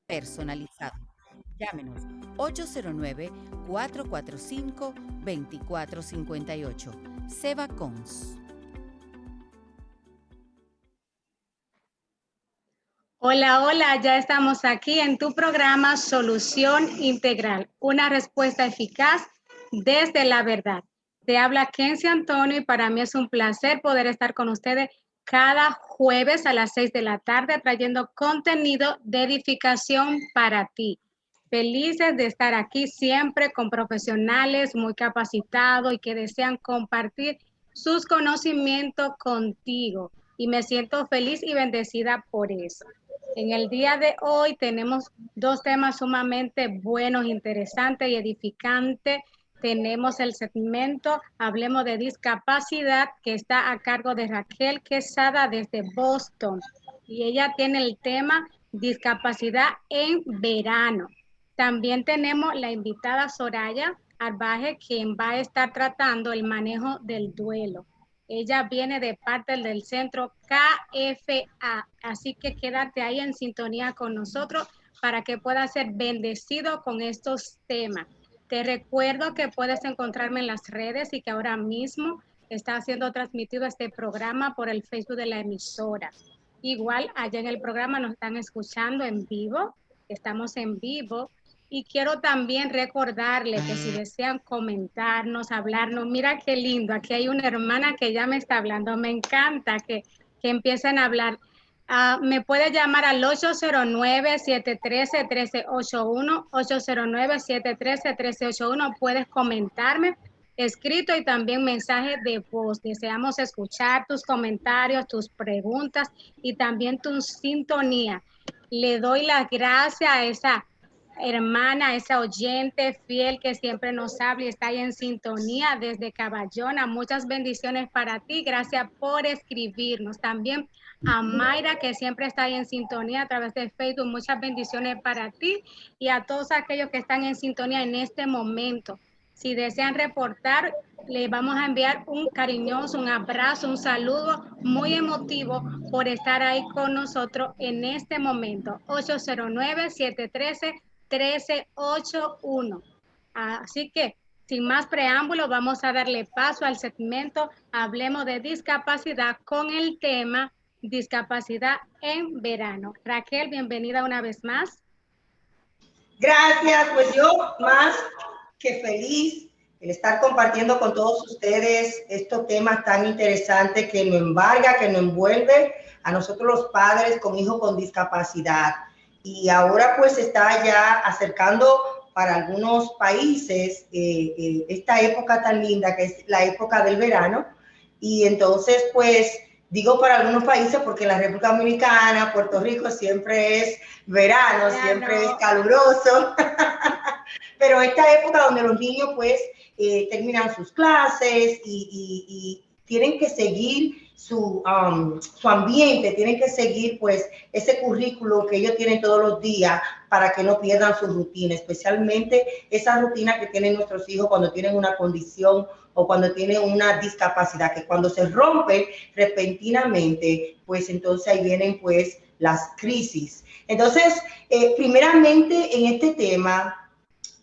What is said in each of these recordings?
personalizado. Llámenos 809-445-2458. Seba Cons. Hola, hola, ya estamos aquí en tu programa Solución Integral, una respuesta eficaz desde la verdad. Te habla Kenzie Antonio y para mí es un placer poder estar con ustedes cada jueves a las 6 de la tarde trayendo contenido de edificación para ti. Felices de estar aquí siempre con profesionales muy capacitados y que desean compartir sus conocimientos contigo. Y me siento feliz y bendecida por eso. En el día de hoy tenemos dos temas sumamente buenos, interesantes y edificantes. Tenemos el segmento Hablemos de Discapacidad, que está a cargo de Raquel Quesada desde Boston. Y ella tiene el tema Discapacidad en verano. También tenemos la invitada Soraya Arbaje, quien va a estar tratando el manejo del duelo. Ella viene de parte del centro KFA, así que quédate ahí en sintonía con nosotros para que puedas ser bendecido con estos temas. Te recuerdo que puedes encontrarme en las redes y que ahora mismo está siendo transmitido este programa por el Facebook de la emisora. Igual allá en el programa nos están escuchando en vivo, estamos en vivo. Y quiero también recordarle que si desean comentarnos, hablarnos, mira qué lindo, aquí hay una hermana que ya me está hablando, me encanta que empiecen a hablar. Me puede llamar al 809-713-1381, 809-713-1381, puedes comentarme escrito y también mensaje de voz. Deseamos escuchar tus comentarios, tus preguntas y también tu sintonía. Le doy las gracias a esa hermana, esa oyente fiel que siempre nos habla y está ahí en sintonía desde Caballona. Muchas bendiciones para ti. Gracias por escribirnos. También a Mayra, que siempre está ahí en sintonía a través de Facebook. Muchas bendiciones para ti y a todos aquellos que están en sintonía en este momento. Si desean reportar, le vamos a enviar un cariñoso, un abrazo, un saludo muy emotivo por estar ahí con nosotros en este momento. 809-713-1381. Así que, sin más preámbulo, vamos a darle paso al segmento Hablemos de Discapacidad con el tema Discapacidad en verano. Raquel, bienvenida una vez más. Gracias, pues yo más que feliz el estar compartiendo con todos ustedes estos temas tan interesantes que nos embarga, que nos envuelve a nosotros los padres con hijos con discapacidad. Y ahora pues se está ya acercando para algunos países esta época tan linda que es la época del verano. Y entonces pues digo para algunos países porque la República Dominicana, Puerto Rico siempre es verano, siempre es caluroso. Pero esta época donde los niños pues terminan sus clases y tienen que seguir su ambiente, tienen que seguir pues ese currículo que ellos tienen todos los días para que no pierdan su rutina, especialmente esa rutina que tienen nuestros hijos cuando tienen una condición o cuando tienen una discapacidad, que cuando se rompe repentinamente, pues entonces ahí vienen pues las crisis. Entonces, primeramente en este tema,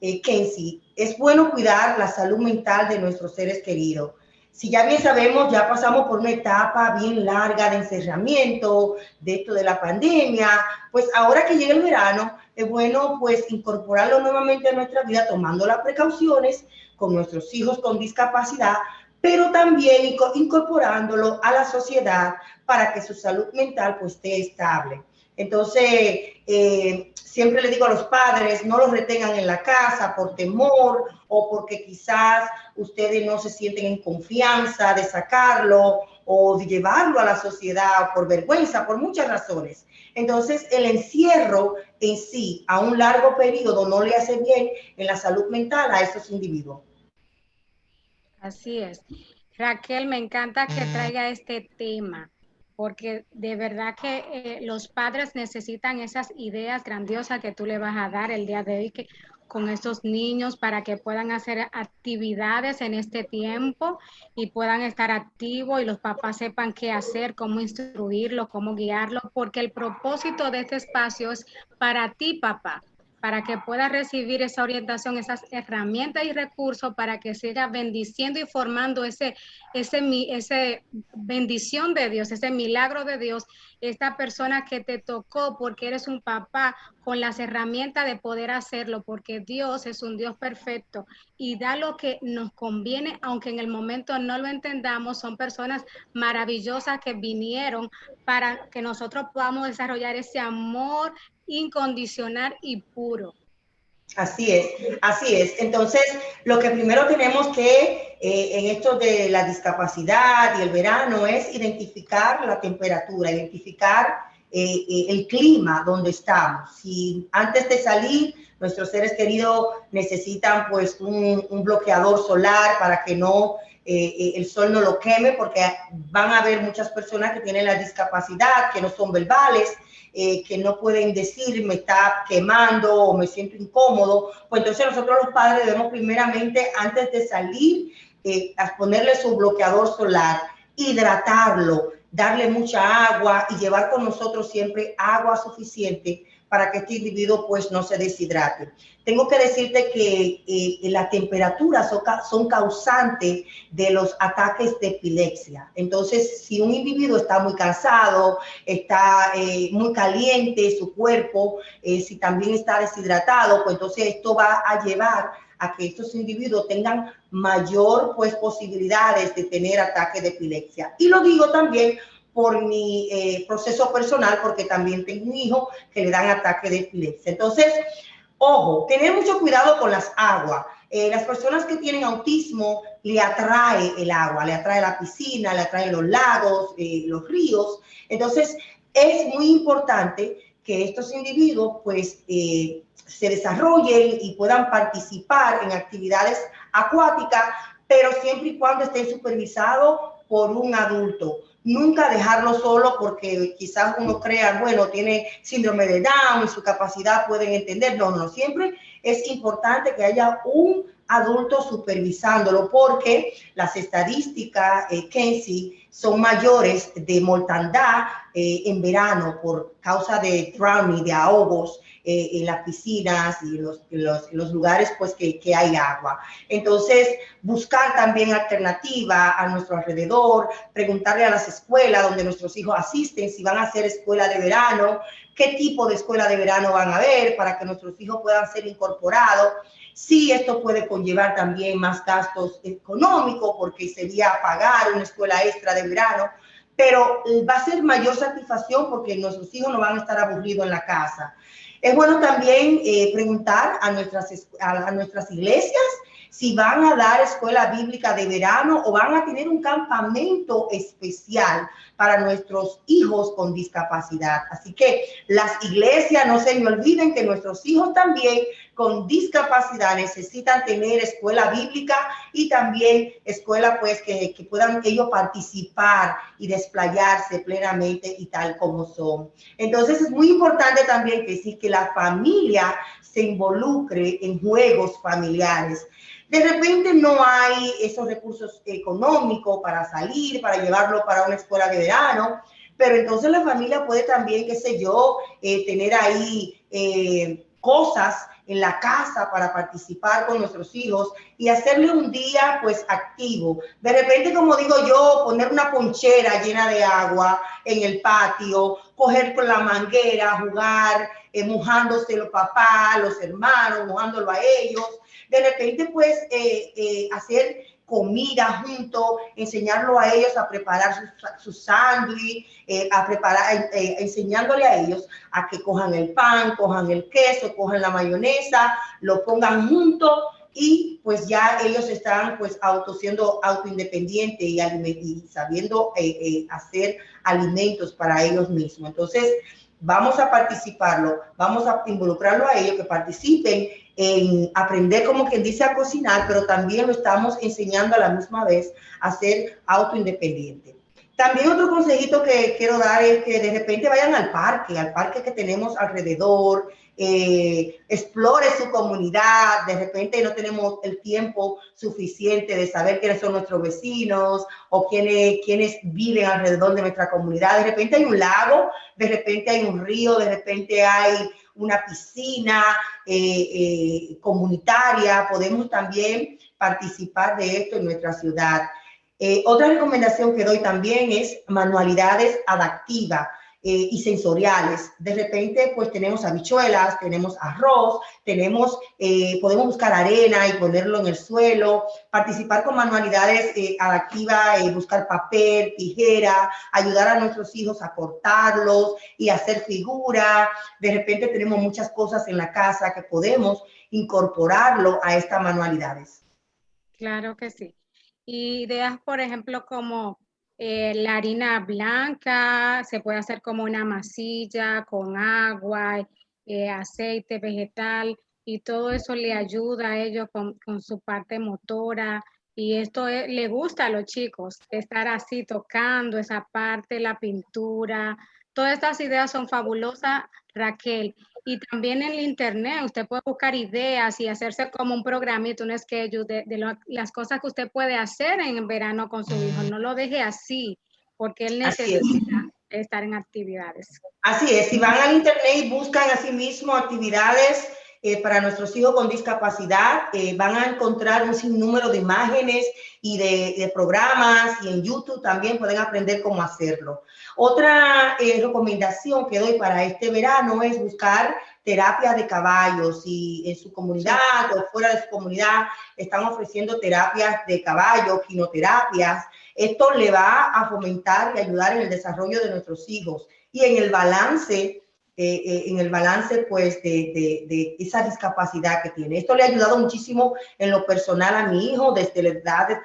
Kenzie, es bueno cuidar la salud mental de nuestros seres queridos. Si ya bien sabemos, ya pasamos por una etapa bien larga de encerramiento, de esto de la pandemia, pues ahora que llega el verano, es bueno pues incorporarlo nuevamente a nuestra vida tomando las precauciones con nuestros hijos con discapacidad, pero también incorporándolo a la sociedad para que su salud mental pues esté estable. Entonces, siempre le digo a los padres, no los retengan en la casa por temor o porque quizás ustedes no se sienten en confianza de sacarlo o de llevarlo a la sociedad por vergüenza, por muchas razones. Entonces, el encierro en sí a un largo periodo no le hace bien en la salud mental a esos individuos. Así es. Raquel, me encanta que traiga este tema, porque de verdad que los padres necesitan esas ideas grandiosas que tú le vas a dar el día de hoy, que con estos niños para que puedan hacer actividades en este tiempo y puedan estar activos y los papás sepan qué hacer, cómo instruirlo, cómo guiarlo, porque el propósito de este espacio es para ti, papá, para que puedas recibir esa orientación, esas herramientas y recursos para que siga bendiciendo y formando ese bendición de Dios, ese milagro de Dios, esta persona que te tocó porque eres un papá con las herramientas de poder hacerlo, porque Dios es un Dios perfecto y da lo que nos conviene, aunque en el momento no lo entendamos. Son personas maravillosas que vinieron para que nosotros podamos desarrollar ese amor incondicional y puro. Así es, así es. Entonces, lo que primero tenemos que, en esto de la discapacidad y el verano, es identificar la temperatura, identificar el clima donde estamos. Si antes de salir, nuestros seres queridos necesitan pues un bloqueador solar para que no el sol no lo queme, porque van a haber muchas personas que tienen la discapacidad, que no son verbales, que no pueden decir me está quemando o me siento incómodo. Pues entonces nosotros los padres debemos primeramente, antes de salir, a ponerle su bloqueador solar, hidratarlo, darle mucha agua y llevar con nosotros siempre agua suficiente para que este individuo pues no se deshidrate. Tengo que decirte que las temperaturas son causantes de los ataques de epilepsia. Entonces, si un individuo está muy cansado, está muy caliente su cuerpo, si también está deshidratado, pues entonces esto va a llevar a que estos individuos tengan mayor pues posibilidades de tener ataques de epilepsia. Y lo digo también por mi proceso personal, porque también tengo un hijo que le dan ataque de epilepsia. Entonces, ojo, tener mucho cuidado con las aguas. Las personas que tienen autismo le atrae el agua, le atrae la piscina, le atrae los lagos, los ríos. Entonces, es muy importante que estos individuos pues se desarrollen y puedan participar en actividades acuáticas, pero siempre y cuando estén supervisados por un adulto. Nunca dejarlo solo, porque quizás uno crea, bueno, tiene síndrome de Down y su capacidad pueden entender. No, no, siempre es importante que haya un adulto supervisándolo, porque las estadísticas, Kenzie, son mayores de mortandad en verano por causa de drowning, de ahogos en las piscinas y los lugares pues que hay agua. Entonces, buscar también alternativa a nuestro alrededor, preguntarle a las escuelas donde nuestros hijos asisten si van a hacer escuela de verano, qué tipo de escuela de verano van a ver para que nuestros hijos puedan ser incorporados. Sí, esto puede conllevar también más gastos económicos, porque sería pagar una escuela extra de verano, pero va a ser mayor satisfacción porque nuestros hijos no van a estar aburridos en la casa. Es bueno también preguntar a nuestras iglesias si van a dar escuela bíblica de verano o van a tener un campamento especial para nuestros hijos con discapacidad. Así que las iglesias, no se me olviden que nuestros hijos también con discapacidad necesitan tener escuela bíblica y también escuela pues que puedan ellos participar y desplayarse plenamente y tal como son. Entonces es muy importante también que la familia se involucre en juegos familiares. De repente no hay esos recursos económicos para salir, para llevarlo para una escuela de verano, pero entonces la familia puede también, qué sé yo, tener ahí cosas en la casa para participar con nuestros hijos y hacerle un día pues activo. De repente, como digo yo, poner una ponchera llena de agua en el patio, coger con la manguera, jugar, mojándose los papás, los hermanos, mojándolo a ellos. De repente pues hacer comida juntos, enseñarlo a ellos a preparar su sándwich, enseñándole a ellos a que cojan el pan, cojan el queso, cojan la mayonesa, lo pongan juntos y pues ya ellos están pues siendo autoindependientes y sabiendo hacer alimentos para ellos mismos. Entonces, vamos a participarlo, vamos a involucrarlo a ellos, que participen en aprender, como quien dice, a cocinar, pero también lo estamos enseñando a la misma vez a ser autoindependiente. También otro consejito que quiero dar es que de repente vayan al parque que tenemos alrededor, explore su comunidad. De repente no tenemos el tiempo suficiente de saber quiénes son nuestros vecinos o quiénes viven alrededor de nuestra comunidad. De repente hay un lago, de repente hay un río, de repente hay una piscina comunitaria. Podemos también participar de esto en nuestra ciudad. Otra recomendación que doy también es manualidades adaptivas y sensoriales. De repente, pues tenemos habichuelas, tenemos arroz, podemos buscar arena y ponerlo en el suelo, participar con manualidades adaptivas, buscar papel, tijera, ayudar a nuestros hijos a cortarlos y hacer figuras. De repente tenemos muchas cosas en la casa que podemos incorporarlo a estas manualidades. Claro que sí. Y ideas, por ejemplo, como la harina blanca, se puede hacer como una masilla con agua, aceite vegetal, y todo eso le ayuda a ellos con su parte motora. Y esto le gusta a los chicos, estar así tocando esa parte, la pintura. Todas estas ideas son fabulosas, Raquel. Y también en el internet usted puede buscar ideas y hacerse como un programita, un schedule de las cosas que usted puede hacer en verano con su hijo. No lo deje así, porque él necesita estar en actividades. Así es, si van al internet y buscan así mismo actividades para nuestros hijos con discapacidad, van a encontrar un sinnúmero de imágenes y de programas, y en YouTube también pueden aprender cómo hacerlo. Otra recomendación que doy para este verano es buscar terapias de caballos. Si en su comunidad o fuera de su comunidad están ofreciendo terapias de caballo, quimioterapias, esto le va a fomentar y ayudar en el desarrollo de nuestros hijos y en el balance pues de esa discapacidad que tiene. Esto le ha ayudado muchísimo en lo personal a mi hijo desde la edad de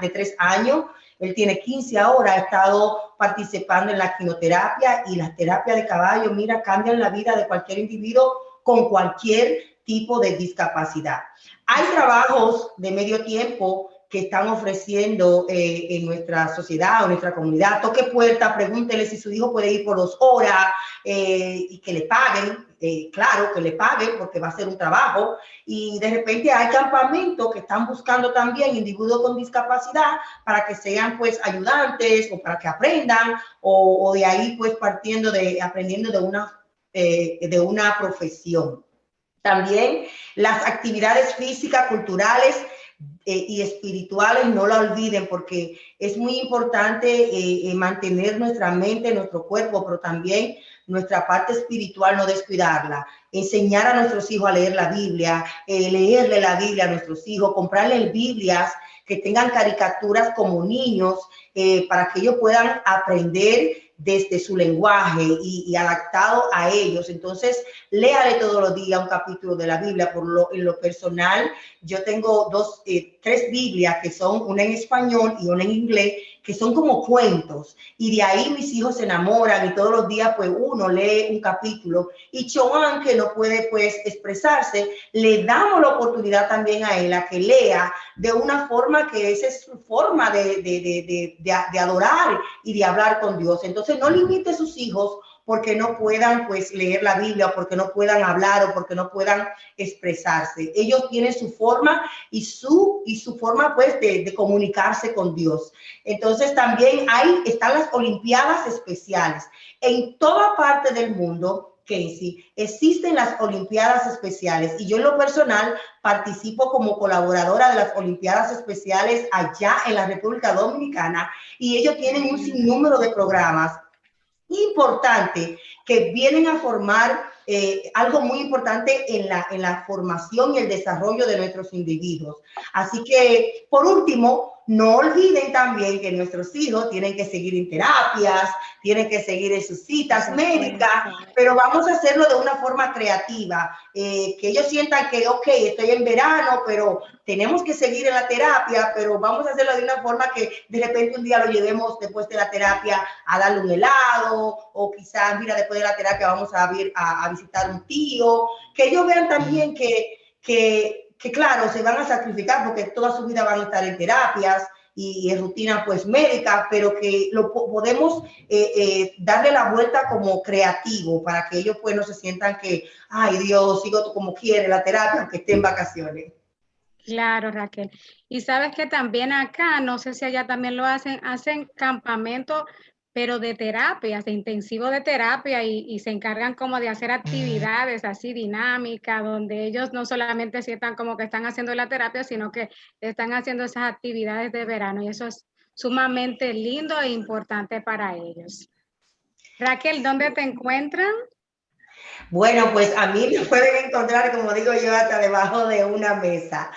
3 años. Él tiene 15 ahora, ha estado participando en la quimioterapia, y las terapias de caballo, mira, cambian la vida de cualquier individuo con cualquier tipo de discapacidad. Hay trabajos de medio tiempo que están ofreciendo en nuestra sociedad o nuestra comunidad. Toque puerta, pregúntele si su hijo puede ir por 2 horas y que le paguen. Claro, que le paguen, porque va a ser un trabajo. Y de repente hay campamentos que están buscando también individuos con discapacidad para que sean pues ayudantes o para que aprendan, o de ahí pues aprendiendo de una profesión. También las actividades físicas, culturales y espirituales, no la olviden, porque es muy importante mantener nuestra mente, nuestro cuerpo, pero también nuestra parte espiritual, no descuidarla. Enseñar a nuestros hijos a leer la Biblia, leerle la Biblia a nuestros hijos, comprarles Biblias que tengan caricaturas como niños, para que ellos puedan aprender desde su lenguaje y adaptado a ellos. Entonces, léale todos los días un capítulo de la Biblia. En lo personal, yo tengo 3 Biblias, que son una en español y una en inglés, que son como cuentos, y de ahí mis hijos se enamoran, y todos los días pues uno lee un capítulo. Y Choan, que no puede pues expresarse, le damos la oportunidad también a él a que lea de una forma que esa es su forma de adorar y de hablar con Dios. Entonces no limite a sus hijos porque no puedan pues leer la Biblia, o porque no puedan hablar, o porque no puedan expresarse. Ellos tienen su forma y su forma pues de comunicarse con Dios. Entonces también están las Olimpiadas Especiales. En toda parte del mundo, Casey, existen las Olimpiadas Especiales, y yo en lo personal participo como colaboradora de las Olimpiadas Especiales allá en la República Dominicana, y ellos tienen un sinnúmero de programas importante que vienen a formar algo muy importante en la formación y el desarrollo de nuestros individuos. Así que, por último, no olviden también que nuestros hijos tienen que seguir en terapias, tienen que seguir en sus citas médicas, pero vamos a hacerlo de una forma creativa, que ellos sientan que, ok, estoy en verano, pero tenemos que seguir en la terapia, pero vamos a hacerlo de una forma que de repente un día lo llevemos después de la terapia a darle un helado, o quizás, mira, después de la terapia vamos a visitar un tío, que ellos vean también que claro, se van a sacrificar porque toda su vida van a estar en terapias, y rutina pues médica, pero que lo podemos darle la vuelta como creativo para que ellos pues no se sientan que, ay Dios, sigo como quiere la terapia aunque esté en vacaciones. Claro, Raquel. Y sabes que también acá, no sé si allá también lo hacen campamentos, pero de terapias, de intensivo de terapia y se encargan como de hacer actividades así dinámicas, donde ellos no solamente sientan como que están haciendo la terapia, sino que están haciendo esas actividades de verano y eso es sumamente lindo e importante para ellos. Raquel, ¿dónde te encuentran? Bueno, pues a mí me pueden encontrar, como digo yo, hasta debajo de una mesa,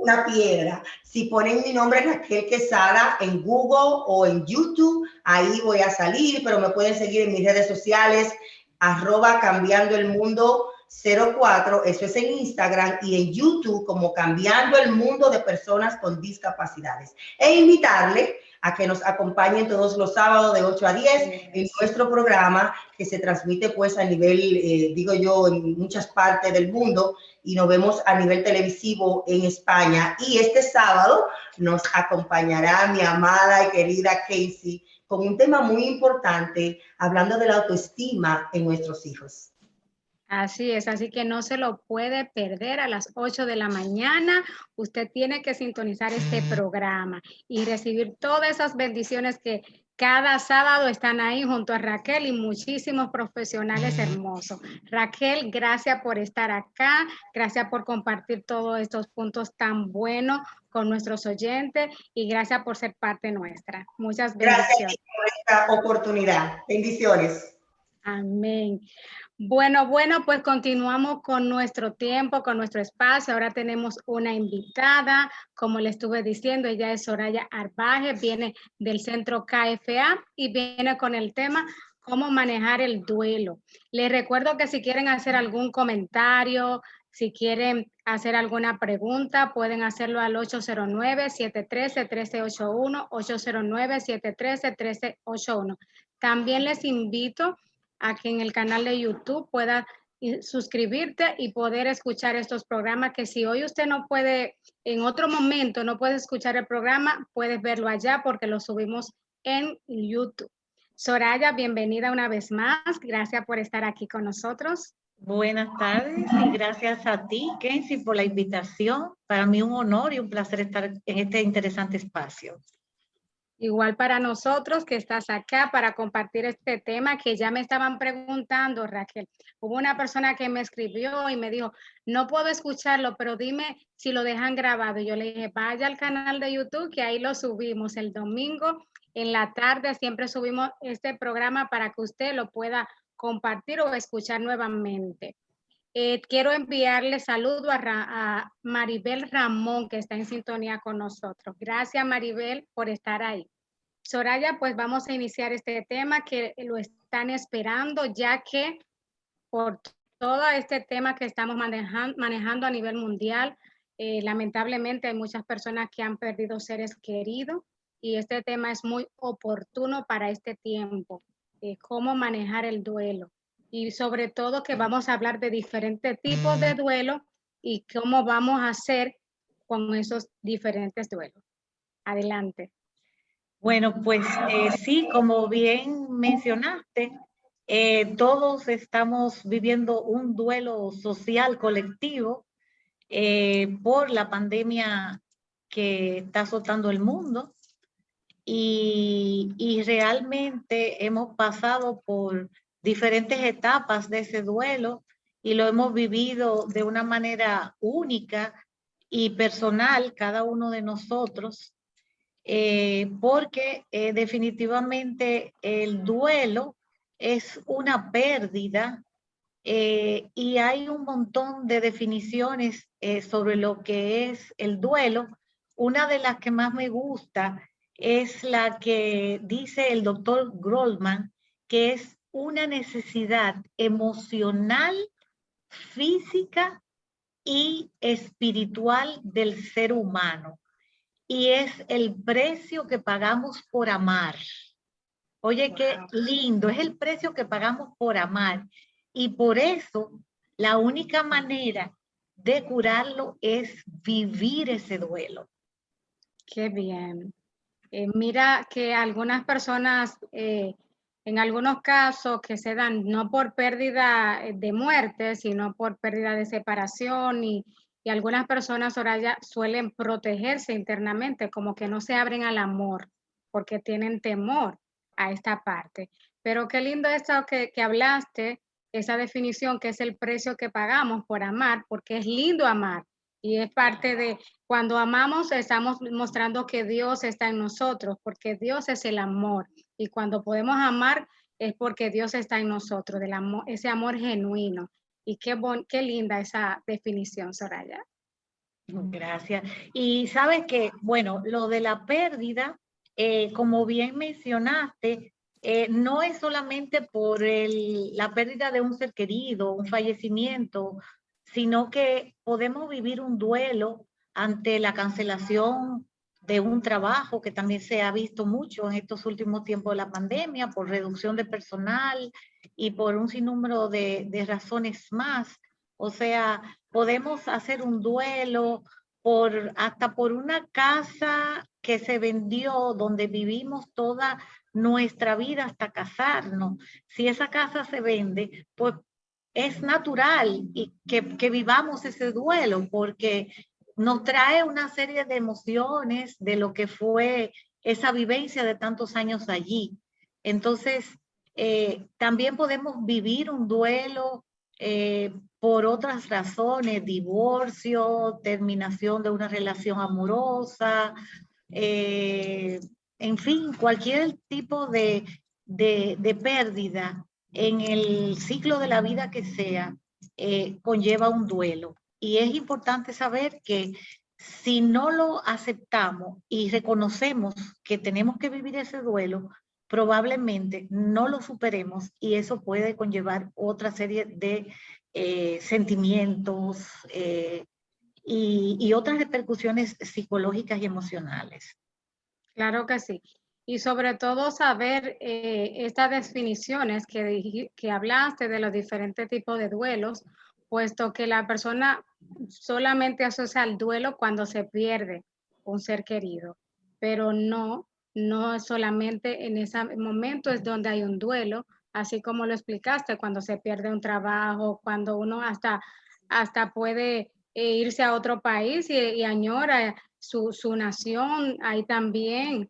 una piedra. Si ponen mi nombre Raquel Quesada en Google o en YouTube, ahí voy a salir, pero me pueden seguir en mis redes sociales, @cambiando el mundo 04, eso es en Instagram, y en YouTube como Cambiando el Mundo de Personas con Discapacidades. E invitarle a que nos acompañen todos los sábados de 8 a 10 en nuestro programa que se transmite pues a nivel, digo yo, en muchas partes del mundo y nos vemos a nivel televisivo en España. Y este sábado nos acompañará mi amada y querida Casey con un tema muy importante, hablando de la autoestima en nuestros hijos. Así es, así que no se lo puede perder a las 8 de la mañana. Usted tiene que sintonizar este programa y recibir todas esas bendiciones que cada sábado están ahí junto a Raquel y muchísimos profesionales hermosos. Raquel, gracias por estar acá, gracias por compartir todos estos puntos tan buenos con nuestros oyentes y gracias por ser parte nuestra. Muchas bendiciones. Gracias por esta oportunidad. Bendiciones. Amén. Bueno, pues continuamos con nuestro tiempo, con nuestro espacio. Ahora tenemos una invitada, como le estuve diciendo, ella es Soraya Arbaje, viene del centro KFA y viene con el tema cómo manejar el duelo. Les recuerdo que si quieren hacer algún comentario, si quieren hacer alguna pregunta, pueden hacerlo al 809-713-1381, 809-713-1381. También les invito a que en el canal de YouTube pueda suscribirte y poder escuchar estos programas que si hoy usted no puede, en otro momento no puede escuchar el programa, puedes verlo allá porque lo subimos en YouTube. Soraya, bienvenida una vez más. Gracias por estar aquí con nosotros. Buenas tardes y gracias a ti, Kenzie, por la invitación. Para mí un honor y un placer estar en este interesante espacio. Igual para nosotros que estás acá para compartir este tema que ya me estaban preguntando, Raquel. Hubo una persona que me escribió y me dijo, no puedo escucharlo, pero dime si lo dejan grabado. Y yo le dije, vaya al canal de YouTube que ahí lo subimos el domingo en la tarde. Siempre subimos este programa para que usted lo pueda compartir o escuchar nuevamente. Quiero enviarle saludo a Maribel Ramón, que está en sintonía con nosotros. Gracias, Maribel, por estar ahí. Soraya, pues vamos a iniciar este tema que lo están esperando, ya que por todo este tema que estamos manejando a nivel mundial, lamentablemente hay muchas personas que han perdido seres queridos y este tema es muy oportuno para este tiempo, cómo manejar el duelo. Y sobre todo que vamos a hablar de diferentes tipos de duelo y cómo vamos a hacer con esos diferentes duelos. Adelante. Bueno, pues sí, como bien mencionaste, todos estamos viviendo un duelo social colectivo por la pandemia que está azotando el mundo y realmente hemos pasado por diferentes etapas de ese duelo y lo hemos vivido de una manera única y personal cada uno de nosotros. Porque definitivamente el duelo es una pérdida y hay un montón de definiciones sobre lo que es el duelo. Una de las que más me gusta es la que dice el doctor Goldman, que es una necesidad emocional, física y espiritual del ser humano. Y es el precio que pagamos por amar. Oye, qué lindo, es el precio que pagamos por amar. Y por eso, la única manera de curarlo es vivir ese duelo. Qué bien. Mira que algunas personas, en algunos casos que se dan no por pérdida de muerte, sino por pérdida de separación y algunas personas, Soraya, suelen protegerse internamente, como que no se abren al amor porque tienen temor a esta parte. Pero qué lindo esto que hablaste, esa definición que es el precio que pagamos por amar, porque es lindo amar y es parte de, cuando amamos, estamos mostrando que Dios está en nosotros, porque Dios es el amor. Y cuando podemos amar, es porque Dios está en nosotros, del amor, ese amor genuino. Y qué linda esa definición, Soraya. Gracias. Y sabes que, bueno, lo de la pérdida, como bien mencionaste, no es solamente por la pérdida de un ser querido, un fallecimiento, sino que podemos vivir un duelo ante la cancelación de un trabajo que también se ha visto mucho en estos últimos tiempos de la pandemia, por reducción de personal y por un sinnúmero de razones más. O sea, podemos hacer un duelo hasta por una casa que se vendió, donde vivimos toda nuestra vida hasta casarnos. Si esa casa se vende, pues es natural y que vivamos ese duelo, porque nos trae una serie de emociones de lo que fue esa vivencia de tantos años allí. Entonces, también podemos vivir un duelo por otras razones, divorcio, terminación de una relación amorosa, en fin, cualquier tipo de pérdida en el ciclo de la vida que sea, conlleva un duelo. Y es importante saber que si no lo aceptamos y reconocemos que tenemos que vivir ese duelo, probablemente no lo superemos y eso puede conllevar otra serie de sentimientos y otras repercusiones psicológicas y emocionales. Claro que sí. Y sobre todo saber estas definiciones que hablaste de los diferentes tipos de duelos, puesto que la persona solamente asocia el duelo cuando se pierde un ser querido, pero no solamente en ese momento es donde hay un duelo, así como lo explicaste, cuando se pierde un trabajo, cuando uno hasta puede irse a otro país y añora su nación, ahí también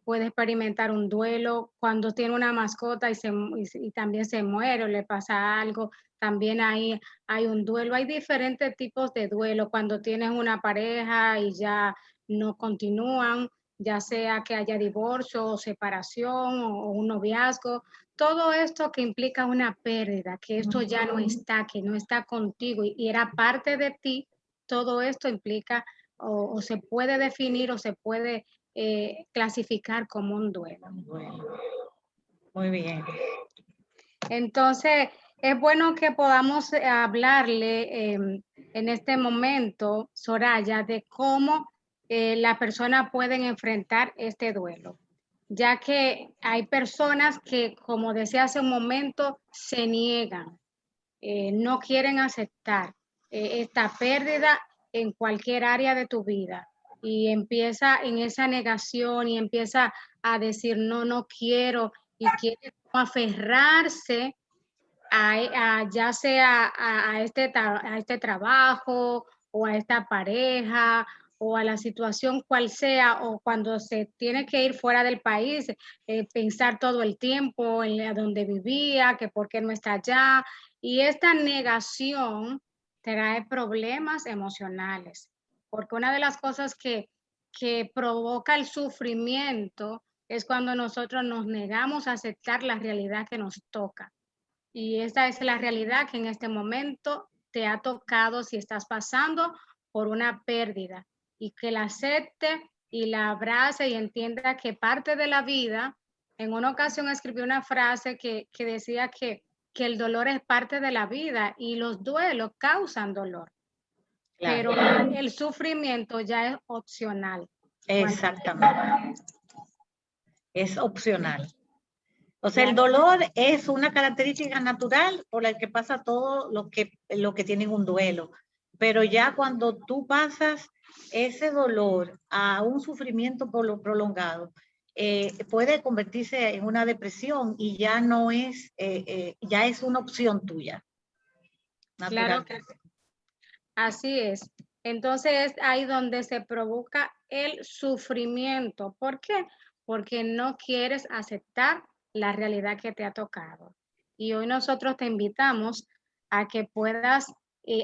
puede experimentar un duelo. Cuando tiene una mascota y también se muere o le pasa algo, también ahí hay un duelo. Hay diferentes tipos de duelo. Cuando tienes una pareja y ya no continúan, ya sea que haya divorcio o separación o un noviazgo, todo esto que implica una pérdida, que esto ya no está, que no está contigo y era parte de ti, todo esto implica o se puede definir o se puede clasificar como un duelo. Muy bien. Entonces, es bueno que podamos hablarle en este momento, Soraya, de cómo la persona pueden enfrentar este duelo, ya que hay personas que, como decía hace un momento, se niegan, no quieren aceptar esta pérdida en cualquier área de tu vida y empieza en esa negación y empieza a decir no quiero y quiere aferrarse ya sea a este trabajo o a esta pareja o a la situación cual sea, o cuando se tiene que ir fuera del país, pensar todo el tiempo en donde vivía, que por qué no está allá. Y esta negación trae problemas emocionales, porque una de las cosas que provoca el sufrimiento es cuando nosotros nos negamos a aceptar la realidad que nos toca. Y esta es la realidad que en este momento te ha tocado si estás pasando por una pérdida y que la acepte y la abrace y entienda que parte de la vida. En una ocasión escribí una frase que decía que el dolor es parte de la vida y los duelos causan dolor, Claro. pero el sufrimiento ya es opcional. Exactamente. Es opcional. O sea, el dolor es una característica natural por la que pasa todo lo que tienen un duelo. Pero ya cuando tú pasas ese dolor a un sufrimiento prolongado, puede convertirse en una depresión y ya no es, ya es una opción tuya. Claro que sí. Así es. Entonces es ahí donde se provoca el sufrimiento. ¿Por qué? Porque no quieres aceptar la realidad que te ha tocado. Y hoy nosotros te invitamos a que puedas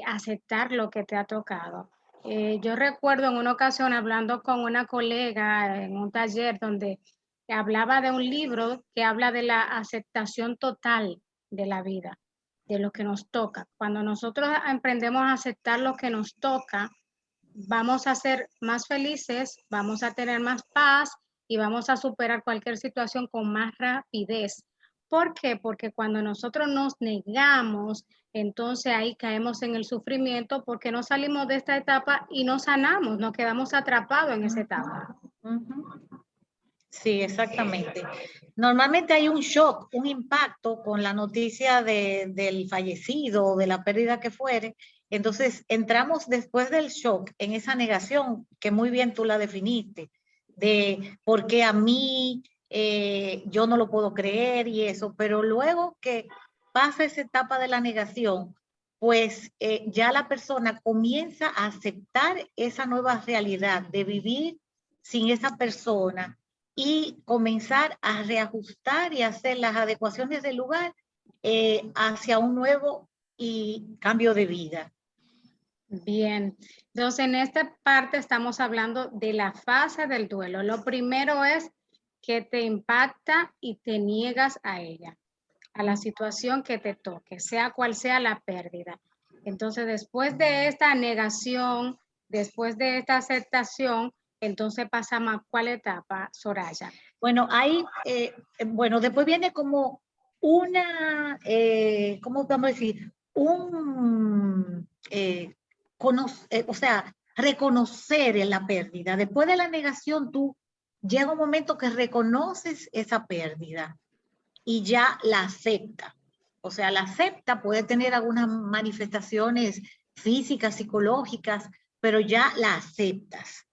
aceptar lo que te ha tocado. Yo recuerdo en una ocasión hablando con una colega en un taller donde hablaba de un libro que habla de la aceptación total de la vida, de lo que nos toca. Cuando nosotros emprendemos a aceptar lo que nos toca, vamos a ser más felices, vamos a tener más paz y vamos a superar cualquier situación con más rapidez. ¿Por qué? Porque cuando nosotros nos negamos, entonces ahí caemos en el sufrimiento porque no salimos de esta etapa y no sanamos, nos quedamos atrapados en esa etapa. Sí, exactamente. Normalmente hay un shock, un impacto con la noticia del fallecido o de la pérdida que fuere. Entonces entramos después del shock en esa negación que muy bien tú la definiste, de por qué a mí, yo no lo puedo creer y eso, pero luego que pasa esa etapa de la negación, pues ya la persona comienza a aceptar esa nueva realidad de vivir sin esa persona y comenzar a reajustar y hacer las adecuaciones del lugar hacia un nuevo y cambio de vida. Bien, entonces en esta parte estamos hablando de la fase del duelo. Lo primero es que te impacta y te niegas a ella, a la situación que te toque, sea cual sea la pérdida. Entonces, después de esta negación, después de esta aceptación, entonces pasamos a ¿cuál etapa, Soraya? Bueno, ahí, bueno, después viene como una, ¿cómo vamos a decir? O sea, reconocer la pérdida. Después de la negación, tú llega un momento que reconoces esa pérdida y ya la acepta. O sea, la acepta, puede tener algunas manifestaciones físicas, psicológicas, pero ya la aceptas.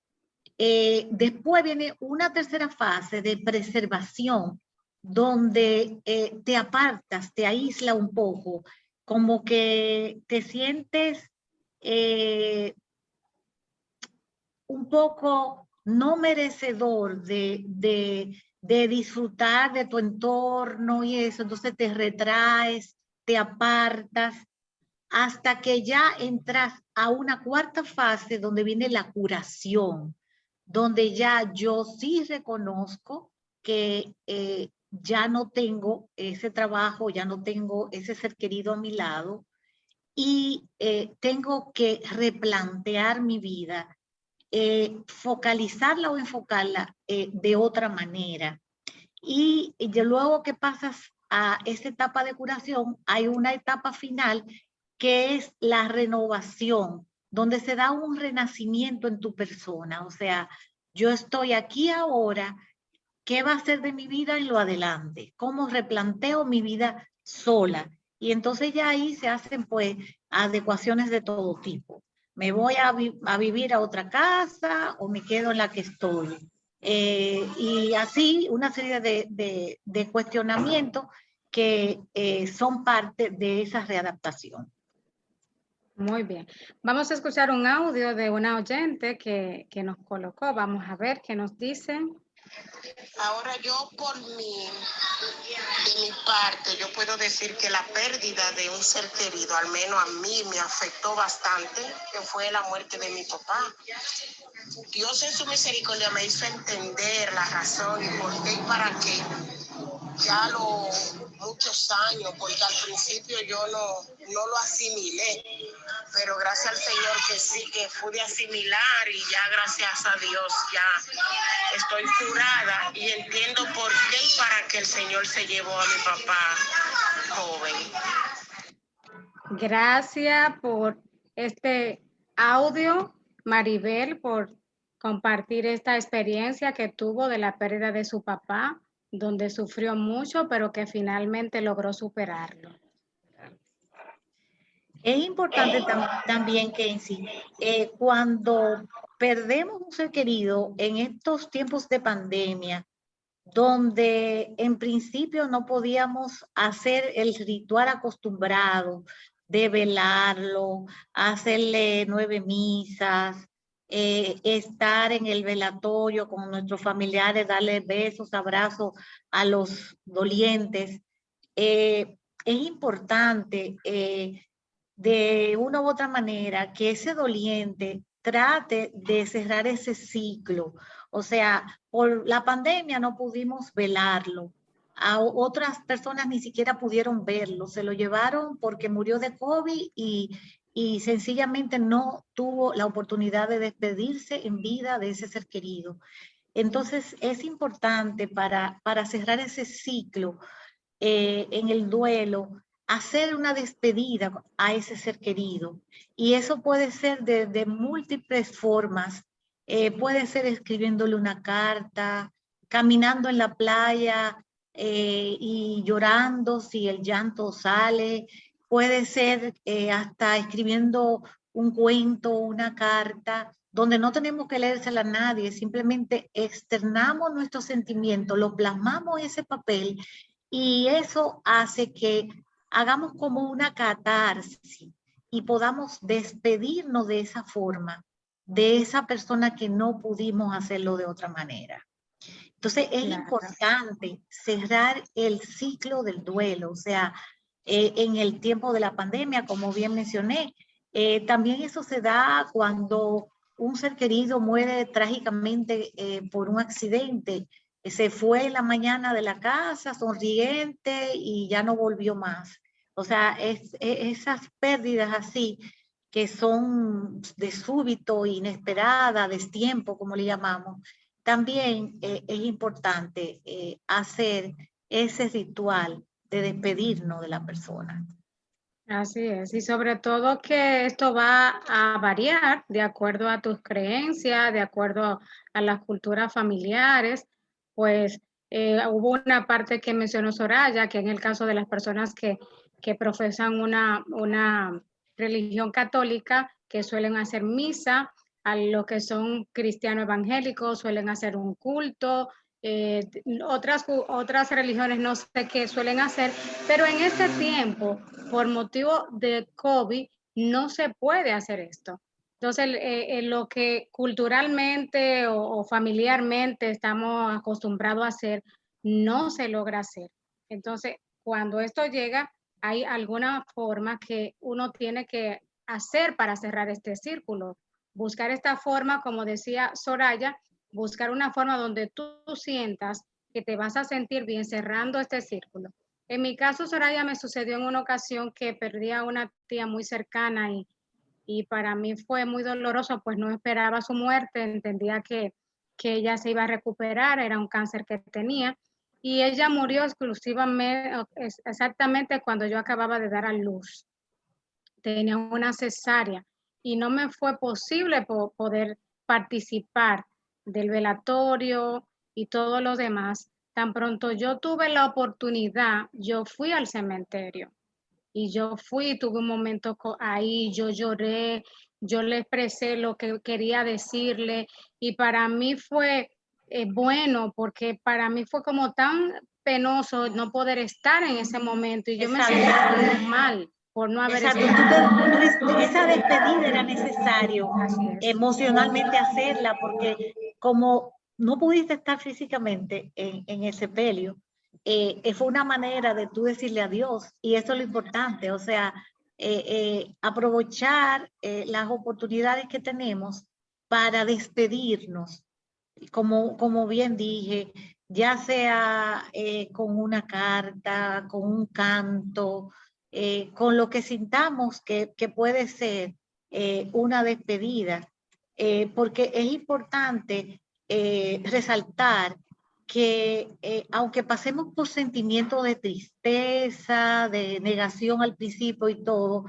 Después viene una tercera fase de preservación, donde te apartas, te aísla un poco, como que te sientes un poco no merecedor de disfrutar de tu entorno y eso, entonces te retraes, te apartas, hasta que ya entras a una cuarta fase donde viene la curación, donde ya yo sí reconozco que ya no tengo ese trabajo, ya no tengo ese ser querido a mi lado y tengo que replantear mi vida, focalizarla o enfocarla de otra manera. Y luego que pasas a esa etapa de curación, hay una etapa final que es la renovación, donde se da un renacimiento en tu persona. O sea, yo estoy aquí ahora, ¿qué va a ser de mi vida en lo adelante? ¿Cómo replanteo mi vida sola? Y entonces ya ahí se hacen pues adecuaciones de todo tipo. ¿Me voy a vivir a otra casa o me quedo en la que estoy? Y así una serie de cuestionamientos que son parte de esa readaptación. Muy bien. Vamos a escuchar un audio de una oyente que nos colocó. Vamos a ver qué nos dice. Ahora yo de mi parte, yo puedo decir que la pérdida de un ser querido, al menos a mí me afectó bastante, que fue la muerte de mi papá. Dios en su misericordia me hizo entender la razón y por qué y para qué. Ya muchos años, porque al principio yo no lo asimilé, pero gracias al Señor que sí, que pude asimilar y ya gracias a Dios ya estoy curada y entiendo por qué y para qué el Señor se llevó a mi papá joven. Gracias por este audio, Maribel, por compartir esta experiencia que tuvo de la pérdida de su papá, donde sufrió mucho, pero que finalmente logró superarlo. Es importante también, Kenzie, cuando perdemos un ser querido en estos tiempos de pandemia, donde en principio no podíamos hacer el ritual acostumbrado de velarlo, hacerle 9 misas, estar en el velatorio con nuestros familiares, darle besos, abrazos a los dolientes. Es importante de una u otra manera que ese doliente trate de cerrar ese ciclo. O sea, por la pandemia no pudimos velarlo. A otras personas ni siquiera pudieron verlo. Se lo llevaron porque murió de COVID y sencillamente no tuvo la oportunidad de despedirse en vida de ese ser querido. Entonces, es importante para cerrar ese ciclo en el duelo, hacer una despedida a ese ser querido. Y eso puede ser de múltiples formas. Puede ser escribiéndole una carta, caminando en la playa y llorando si el llanto sale. Puede ser hasta escribiendo un cuento, una carta, donde no tenemos que leérsela a nadie, simplemente externamos nuestros sentimientos, lo plasmamos en ese papel y eso hace que hagamos como una catarsis y podamos despedirnos de esa forma, de esa persona que no pudimos hacerlo de otra manera. Entonces es importante cerrar el ciclo del duelo, o sea, en el tiempo de la pandemia, como bien mencioné, también eso se da cuando un ser querido muere trágicamente por un accidente. Se fue en la mañana de la casa sonriente y ya no volvió más. O sea, esas pérdidas así que son de súbito, inesperada, destiempo, como le llamamos, también es importante hacer ese ritual de despedirnos de la persona. Así es, y sobre todo que esto va a variar de acuerdo a tus creencias, de acuerdo a las culturas familiares, pues hubo una parte que mencionó Soraya, que en el caso de las personas que profesan una religión católica, que suelen hacer misa, a los que son cristianos evangélicos suelen hacer un culto, otras religiones no sé qué suelen hacer, pero en este tiempo, por motivo de COVID, no se puede hacer esto. Entonces, lo que culturalmente o familiarmente estamos acostumbrados a hacer, no se logra hacer. Entonces, cuando esto llega, hay alguna forma que uno tiene que hacer para cerrar este círculo. Buscar esta forma, como decía Soraya, buscar una forma donde tú sientas que te vas a sentir bien cerrando este círculo. En mi caso, Soraya, me sucedió en una ocasión que perdí a una tía muy cercana y para mí fue muy doloroso, pues no esperaba su muerte, entendía que ella se iba a recuperar, era un cáncer que tenía, y ella murió exclusivamente, exactamente cuando yo acababa de dar a luz. Tenía una cesárea y no me fue posible poder participar del velatorio y todo lo demás. Tan pronto yo tuve la oportunidad, yo fui al cementerio y yo fui, tuve un momento ahí, yo lloré, yo le expresé lo que quería decirle y para mí fue bueno porque para mí fue como tan penoso no poder estar en ese momento y yo me sentía muy mal por no haber Exacto, estado. esa despedida era necesario emocionalmente hacerla porque como no pudiste estar físicamente en el sepelio, fue una manera de tú decirle adiós y eso es lo importante, o sea, aprovechar las oportunidades que tenemos para despedirnos, como bien dije, ya sea con una carta, con un canto, con lo que sintamos que puede ser una despedida, porque es importante resaltar que aunque pasemos por sentimientos de tristeza, de negación al principio y todo,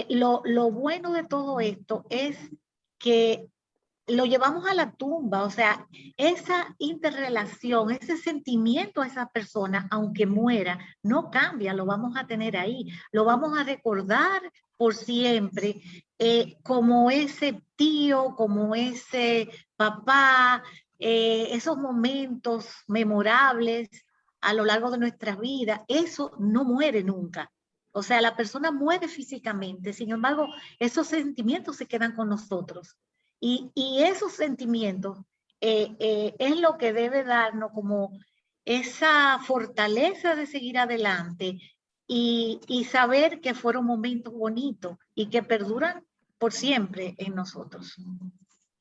lo bueno de todo esto es que lo llevamos a la tumba. O sea, esa interrelación, ese sentimiento a esa persona, aunque muera, no cambia, lo vamos a tener ahí, lo vamos a recordar por siempre, como ese tío, como ese papá, esos momentos memorables a lo largo de nuestras vidas. Eso no muere nunca. O sea, la persona muere físicamente, sin embargo, esos sentimientos se quedan con nosotros. Y esos sentimientos es lo que debe darnos como esa fortaleza de seguir adelante y saber que fueron momentos bonitos y que perduran por siempre en nosotros.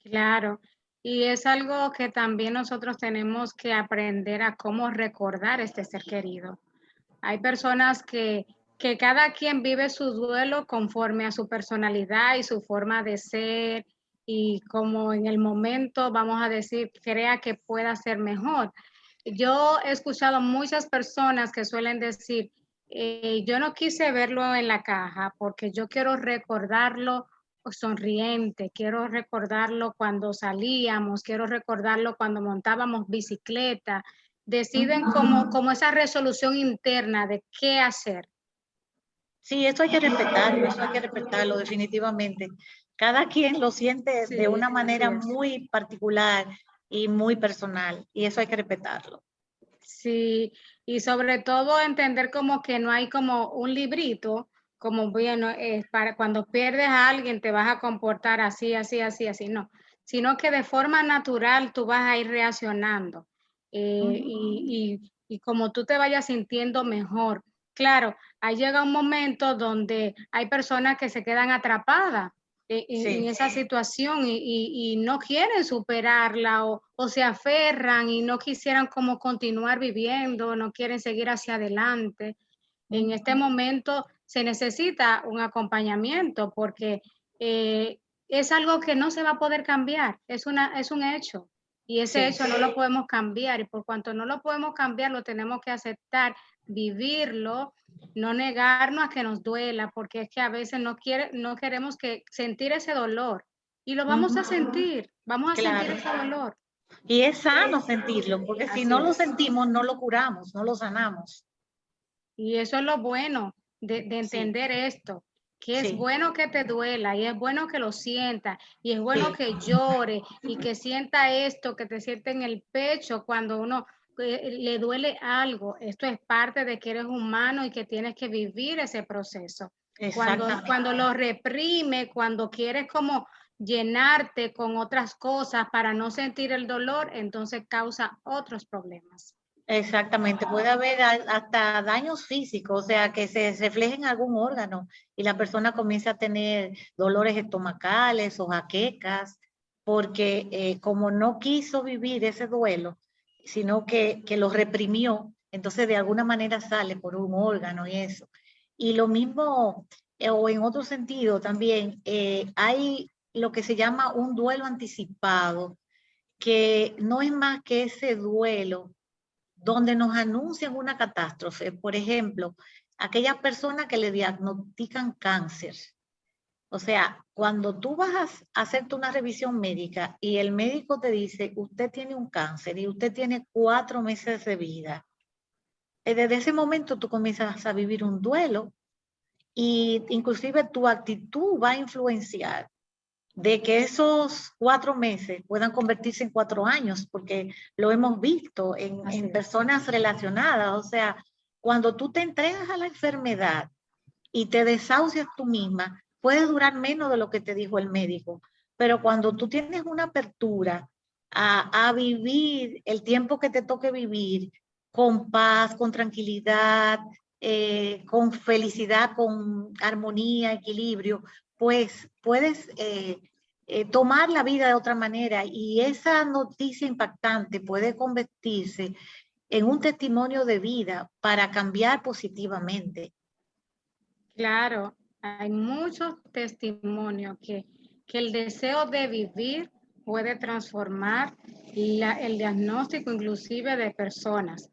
Claro, y es algo que también nosotros tenemos que aprender a cómo recordar este ser querido. Hay personas que cada quien vive su duelo conforme a su personalidad y su forma de ser y como en el momento, vamos a decir, crea que pueda ser mejor. Yo he escuchado muchas personas que suelen decir, yo no quise verlo en la caja porque yo quiero recordarlo sonriente, quiero recordarlo cuando salíamos, quiero recordarlo cuando montábamos bicicleta. Deciden como esa resolución interna de qué hacer. Sí, eso hay que respetarlo definitivamente. Cada quien lo siente Sí, de una así manera es. muy particular y muy personal, y eso hay que respetarlo. Sí, y sobre todo entender como que no hay como un librito, como bueno, para cuando pierdes a alguien te vas a comportar así, así, así, así, no, sino que de forma natural tú vas a ir reaccionando y como tú te vayas sintiendo mejor. Claro, ahí llega un momento donde hay personas que se quedan atrapadas en Sí, esa situación y no quieren superarla o se aferran y no quisieran como continuar viviendo, no quieren seguir hacia adelante. En este momento se necesita un acompañamiento porque es algo que no se va a poder cambiar, es un hecho y ese sí, hecho no lo podemos cambiar y por cuanto no lo podemos cambiar, lo tenemos que aceptar, vivirlo, no negarnos a que nos duela, porque es que a veces no queremos que sentir ese dolor y lo vamos a sentir, vamos a sentir claro. ese dolor. Y es sano sentirlo, porque si Así no lo es. sentimos, no lo curamos, no lo sanamos. Y eso es lo bueno de Sí, entender esto, que es sí, bueno que te duela y es bueno que lo sientas y es bueno sí. que llore y que sienta esto, que te siente en el pecho cuando uno le duele algo. Esto es parte de que eres humano y que tienes que vivir ese proceso. Exactamente. Cuando lo reprime, cuando quieres como llenarte con otras cosas para no sentir el dolor, entonces causa otros problemas. Exactamente, puede haber hasta daños físicos, o sea, que se reflejen en algún órgano y la persona comienza a tener dolores estomacales o jaquecas, porque como no quiso vivir ese duelo, sino que lo reprimió, entonces de alguna manera sale por un órgano y eso. Y lo mismo, o en otro sentido también, hay lo que se llama un duelo anticipado, que no es más que ese duelo donde nos anuncian una catástrofe. Por ejemplo, aquellas personas que le diagnostican cáncer. O sea, cuando tú vas a hacerte una revisión médica y el médico te dice, usted tiene un cáncer y usted tiene 4 meses de vida, desde ese momento tú comienzas a vivir un duelo y inclusive tu actitud va a influenciar de que esos 4 meses puedan convertirse en 4 años, porque lo hemos visto en personas relacionadas. O sea, cuando tú te entregas a la enfermedad y te desahucias tú misma, puede durar menos de lo que te dijo el médico. Pero cuando tú tienes una apertura a vivir el tiempo que te toque vivir con paz, con tranquilidad, con felicidad, con armonía, equilibrio, pues puedes tomar la vida de otra manera y esa noticia impactante puede convertirse en un testimonio de vida para cambiar positivamente. Claro, hay muchos testimonios que el deseo de vivir puede transformar el diagnóstico inclusive de personas.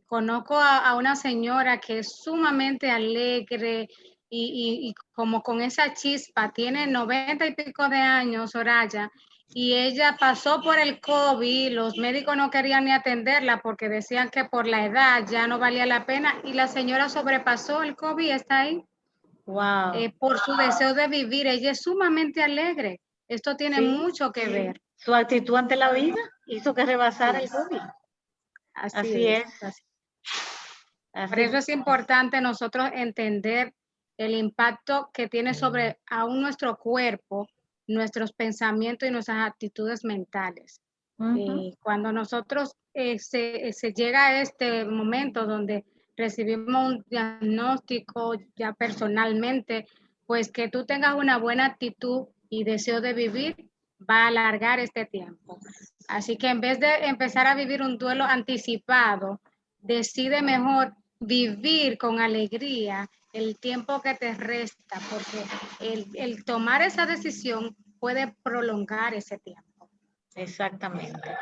Conozco a una señora que es sumamente alegre y como con esa chispa, tiene 90 y pico de años, Soraya, y ella pasó por el COVID, los médicos no querían ni atenderla porque decían que por la edad ya no valía la pena y la señora sobrepasó el COVID, está ahí. Wow. Por su deseo de vivir. Ella es sumamente alegre. Esto tiene Sí, mucho que ver. su actitud ante la vida hizo que rebasara el COVID. Así es. Por eso es importante nosotros entender el impacto que tiene sobre aún nuestro cuerpo, nuestros pensamientos y nuestras actitudes mentales. Cuando nosotros se llega a este momento donde recibimos un diagnóstico ya personalmente, pues que tú tengas una buena actitud y deseo de vivir va a alargar este tiempo. Así que en vez de empezar a vivir un duelo anticipado, decide mejor vivir con alegría el tiempo que te resta, porque el tomar esa decisión puede prolongar ese tiempo. Exactamente.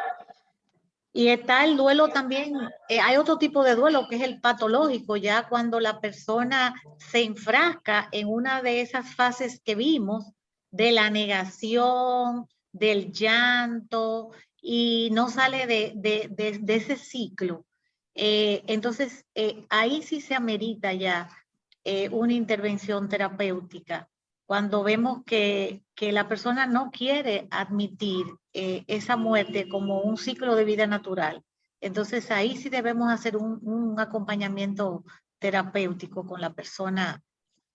Y está el duelo también, hay otro tipo de duelo que es el patológico, ya cuando la persona se enfrasca en una de esas fases que vimos, de la negación, del llanto, y no sale de ese ciclo. Entonces, ahí sí se amerita ya una intervención terapéutica, cuando vemos que la persona no quiere admitir esa muerte como un ciclo de vida natural. Entonces ahí sí debemos hacer un acompañamiento terapéutico con la persona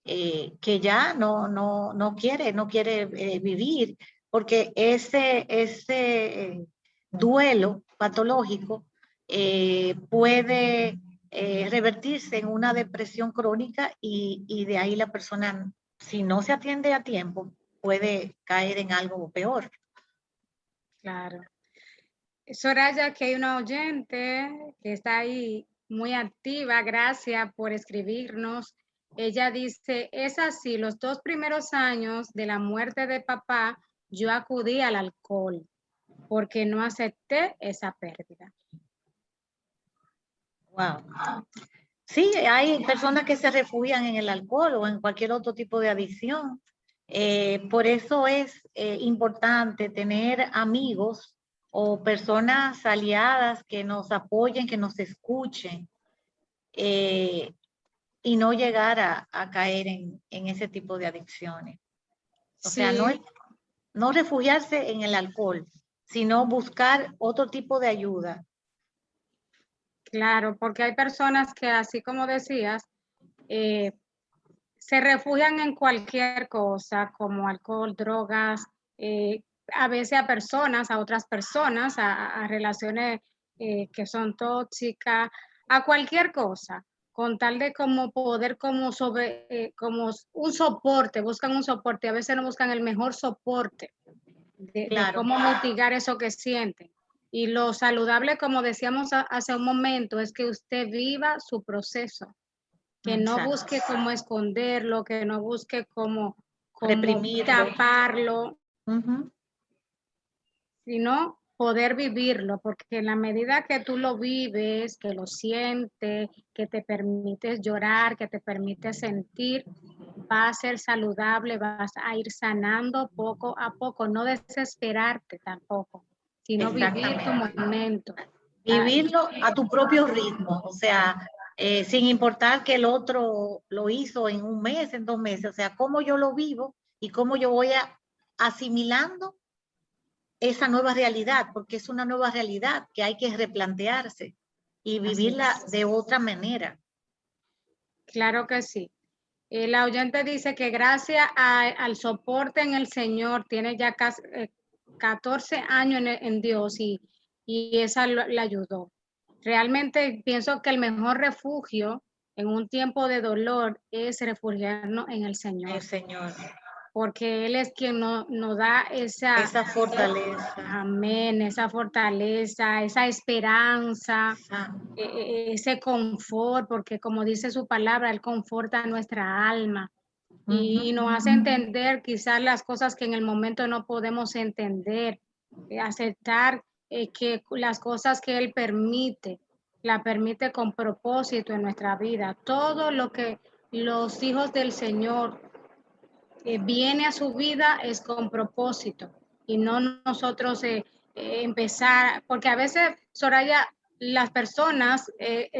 que ya no quiere vivir, porque ese duelo patológico puede revertirse en una depresión crónica y de ahí la persona, si no se atiende a tiempo, puede caer en algo peor. Claro. Soraya, que hay una oyente que está ahí muy activa, gracias por escribirnos. Ella dice, es así, los 2 primeros años de la muerte de papá, yo acudí al alcohol porque no acepté esa pérdida. Wow. Sí, hay personas que se refugian en el alcohol o en cualquier otro tipo de adicción. Por eso es importante tener amigos o personas aliadas que nos apoyen, que nos escuchen y no llegar a caer en ese tipo de adicciones. O sea, no refugiarse en el alcohol, sino buscar otro tipo de ayuda. Claro, porque hay personas que, así como decías, se refugian en cualquier cosa, como alcohol, drogas, a veces a personas, a otras personas, a relaciones que son tóxicas, a cualquier cosa, con tal de como poder como como un soporte, buscan un soporte, a veces no buscan el mejor soporte de cómo mitigar eso que sienten. Y lo saludable, como decíamos hace un momento, es que usted viva su proceso, que no busque cómo esconderlo, que no busque cómo reprimirlo, taparlo, sino poder vivirlo, porque en la medida que tú lo vives, que lo sientes, que te permites llorar, que te permites sentir, va a ser saludable, vas a ir sanando poco a poco, no desesperarte tampoco, sino vivir tu momento. Vivirlo a tu propio ritmo, o sea, sin importar que el otro lo hizo en un mes, en 2 meses, o sea, cómo yo lo vivo y cómo yo voy asimilando esa nueva realidad, porque es una nueva realidad que hay que replantearse y vivirla de otra manera. Claro que sí. La oyente dice que gracias al soporte en el Señor, tiene ya casi 14 años en Dios y esa le ayudó. Realmente pienso que el mejor refugio en un tiempo de dolor es refugiarnos en el Señor. El Señor. Porque Él es quien nos da esa fortaleza. Amén, esa fortaleza, esa esperanza, ese confort, porque como dice su palabra, Él conforta nuestra alma y nos hace entender quizás las cosas que en el momento no podemos entender, aceptar que las cosas que Él permite, la permite con propósito en nuestra vida. Todo lo que los hijos del Señor viene a su vida es con propósito. y no nosotros empezar, porque a veces, Soraya, las personas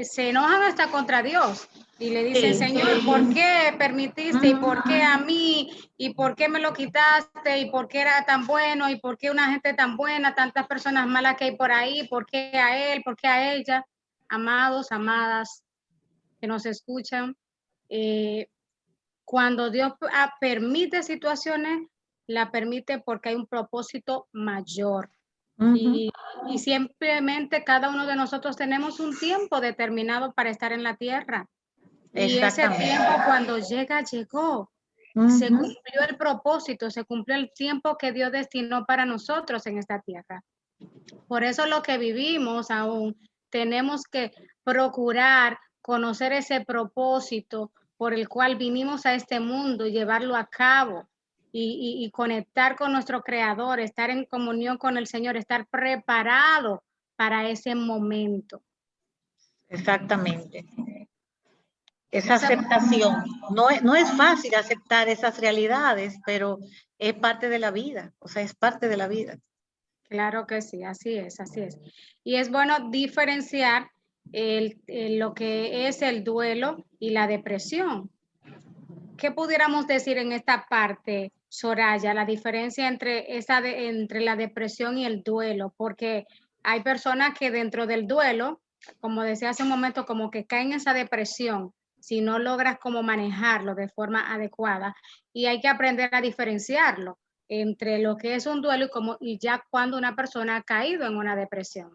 se enojan hasta contra Dios y le dicen, Sí. Señor, ¿por qué permitiste? ¿Y por qué a mí? ¿Y por qué me lo quitaste? ¿Y por qué era tan bueno? ¿Y por qué una gente tan buena? Tantas personas malas que hay por ahí. ¿Por qué a él? ¿Por qué a ella? Amados, amadas, que nos escuchan, cuando Dios permite situaciones, la permite porque hay un propósito mayor. Y simplemente cada uno de nosotros tenemos un tiempo determinado para estar en la tierra. Y ese tiempo cuando llega, llegó. Se cumplió el propósito, se cumplió el tiempo que Dios destinó para nosotros en esta tierra. Por eso lo que vivimos aún, tenemos que procurar conocer ese propósito por el cual vinimos a este mundo y llevarlo a cabo y conectar con nuestro Creador, estar en comunión con el Señor, estar preparado para ese momento. Exactamente. Esa aceptación. No es fácil aceptar esas realidades, pero es parte de la vida, o sea, es parte de la vida. Claro que sí, así es, así es. Y es bueno diferenciar lo que es el duelo y la depresión. ¿Qué pudiéramos decir en esta parte, Soraya, la diferencia entre la depresión y el duelo? Porque hay personas que dentro del duelo, como decía hace un momento, como que caen en esa depresión si no logras como manejarlo de forma adecuada, y hay que aprender a diferenciarlo entre lo que es un duelo y ya cuando una persona ha caído en una depresión.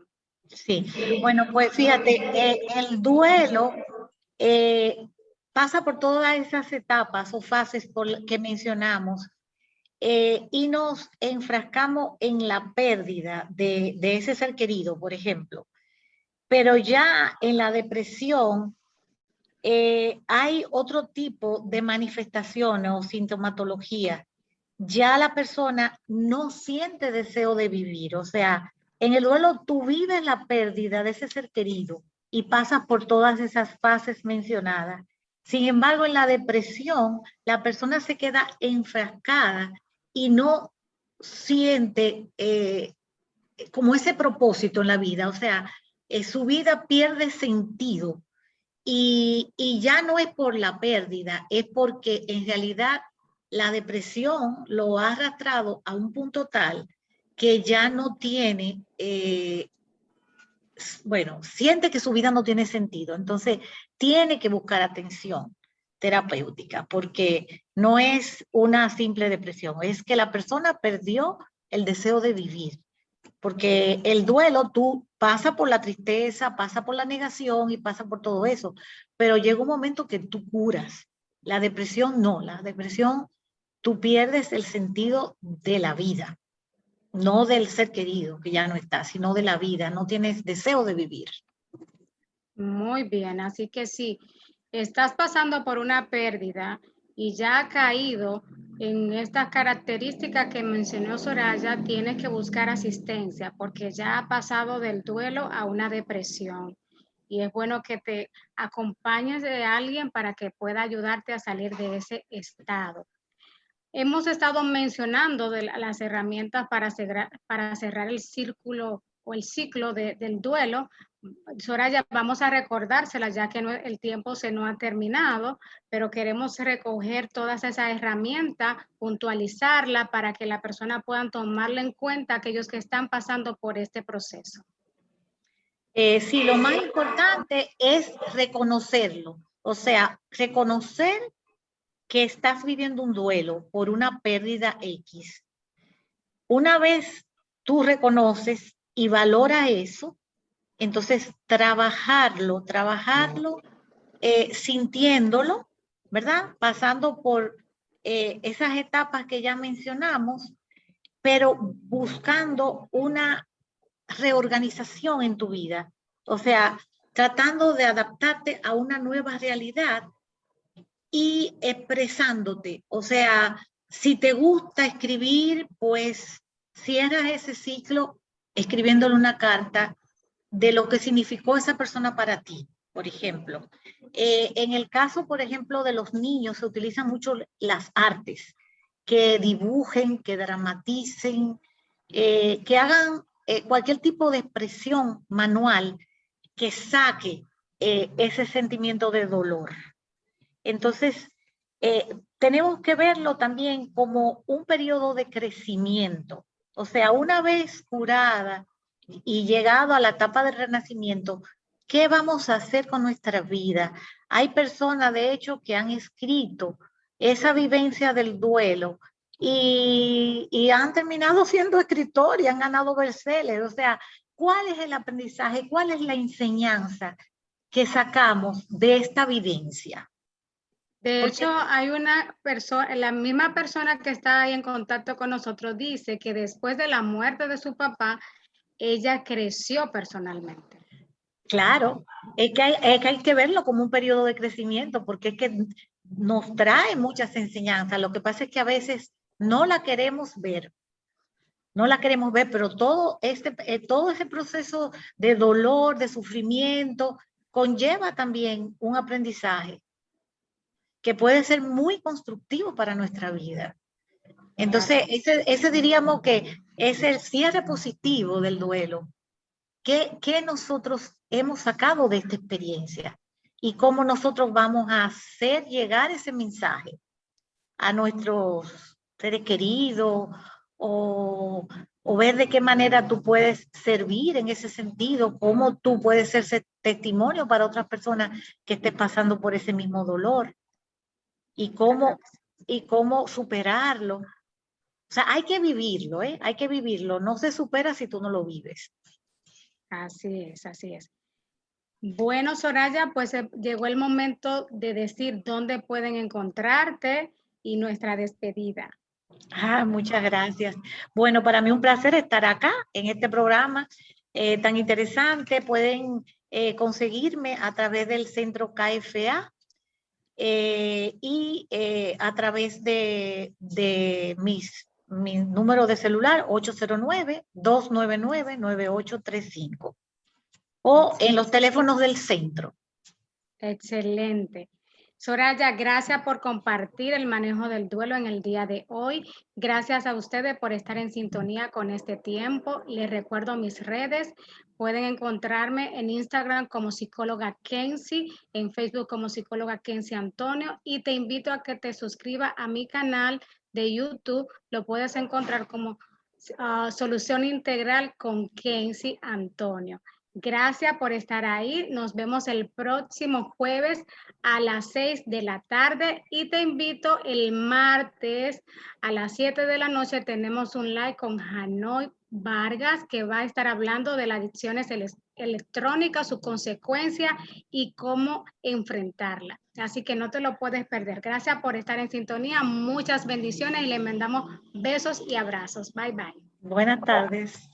Sí, bueno, pues fíjate, el duelo pasa por todas esas etapas o fases que mencionamos, y nos enfrascamos en la pérdida de ese ser querido, por ejemplo. Pero ya en la depresión hay otro tipo de manifestaciones o sintomatología. Ya la persona no siente deseo de vivir, o sea, en el duelo tú vives la pérdida de ese ser querido y pasas por todas esas fases mencionadas. Sin embargo, en la depresión, la persona se queda enfrascada y no siente como ese propósito en la vida, o sea, su vida pierde sentido y ya no es por la pérdida, es porque en realidad la depresión lo ha arrastrado a un punto tal que ya no tiene, bueno, siente que su vida no tiene sentido, entonces tiene que buscar atención terapéutica porque no es una simple depresión, es que la persona perdió el deseo de vivir. Porque el duelo, tú pasa por la tristeza, pasa por la negación y pasa por todo eso, pero llega un momento que tú curas. La depresión no, la depresión tú pierdes el sentido de la vida, no del ser querido que ya no está, sino de la vida, no tienes deseo de vivir. Muy bien, así que si estás pasando por una pérdida y ya ha caído en estas características que mencionó Soraya, tienes que buscar asistencia porque ya ha pasado del duelo a una depresión. Y es bueno que te acompañes de alguien para que pueda ayudarte a salir de ese estado. Hemos estado mencionando las herramientas para cerrar el círculo o el ciclo del duelo. Soraya, vamos a recordárselas ya que el tiempo se nos ha terminado, pero queremos recoger todas esas herramientas, puntualizarlas para que la persona pueda tomarla en cuenta aquellos que están pasando por este proceso. Sí, lo más importante es reconocerlo, o sea, reconocer que estás viviendo un duelo por una pérdida X. Una vez tú reconoces y valoras eso, entonces trabajarlo, sintiéndolo, ¿verdad? Pasando por esas etapas que ya mencionamos, pero buscando una reorganización en tu vida. O sea, tratando de adaptarte a una nueva realidad y expresándote. O sea, si te gusta escribir, pues cierras ese ciclo escribiéndole una carta de lo que significó esa persona para ti, por ejemplo. En el caso, por ejemplo, de los niños, se utilizan mucho las artes, que dibujen, que dramaticen, que hagan cualquier tipo de expresión manual que saque ese sentimiento de dolor. Entonces, tenemos que verlo también como un periodo de crecimiento. O sea, una vez curada y llegado a la etapa de renacimiento, ¿qué vamos a hacer con nuestra vida? Hay personas, de hecho, que han escrito esa vivencia del duelo y han terminado siendo escritores y han ganado bestsellers. O sea, ¿cuál es el aprendizaje? ¿Cuál es la enseñanza que sacamos de esta vivencia? De Porque hecho, hay una persona, la misma persona que está ahí en contacto con nosotros dice que después de la muerte de su papá, ella creció personalmente. claro, es que hay que verlo como un periodo de crecimiento, porque es que nos trae muchas enseñanzas. Lo que pasa es que a veces no la queremos ver, no la queremos ver, pero todo ese proceso de dolor, de sufrimiento, conlleva también un aprendizaje que puede ser muy constructivo para nuestra vida. Entonces, ese diríamos que es el cierre positivo del duelo. ¿Qué nosotros hemos sacado de esta experiencia? Y cómo nosotros vamos a hacer llegar ese mensaje a nuestros seres queridos o ver de qué manera tú puedes servir en ese sentido, cómo tú puedes ser testimonio para otras personas que estén pasando por ese mismo dolor y cómo superarlo. O sea, hay que vivirlo, ¿eh? Hay que vivirlo. No se supera si tú no lo vives. Así es, así es. Bueno, Soraya, pues llegó el momento de decir dónde pueden encontrarte y nuestra despedida. Muchas gracias. Bueno, para mí un placer estar acá en este programa tan interesante. Pueden conseguirme a través del centro KFA y a través de mi número de celular 809-299-9835 o en los teléfonos del centro. Excelente. Soraya, gracias por compartir el manejo del duelo en el día de hoy. Gracias a ustedes por estar en sintonía con este tiempo. Les recuerdo mis redes. Pueden encontrarme en Instagram como psicóloga Kenzie, en Facebook como psicóloga Kenzie Antonio y te invito a que te suscribas a mi canal de YouTube. Lo puedes encontrar como Solución Integral con Kenzie Antonio. Gracias por estar ahí. Nos vemos el próximo jueves a las 6 de la tarde y te invito el martes a las 7 de la noche. Tenemos un live con Hanoi Vargas que va a estar hablando de las adicciones electrónicas, su consecuencia y cómo enfrentarla. Así que no te lo puedes perder. Gracias por estar en sintonía. Muchas bendiciones y le mandamos besos y abrazos. Bye, bye. Buenas tardes.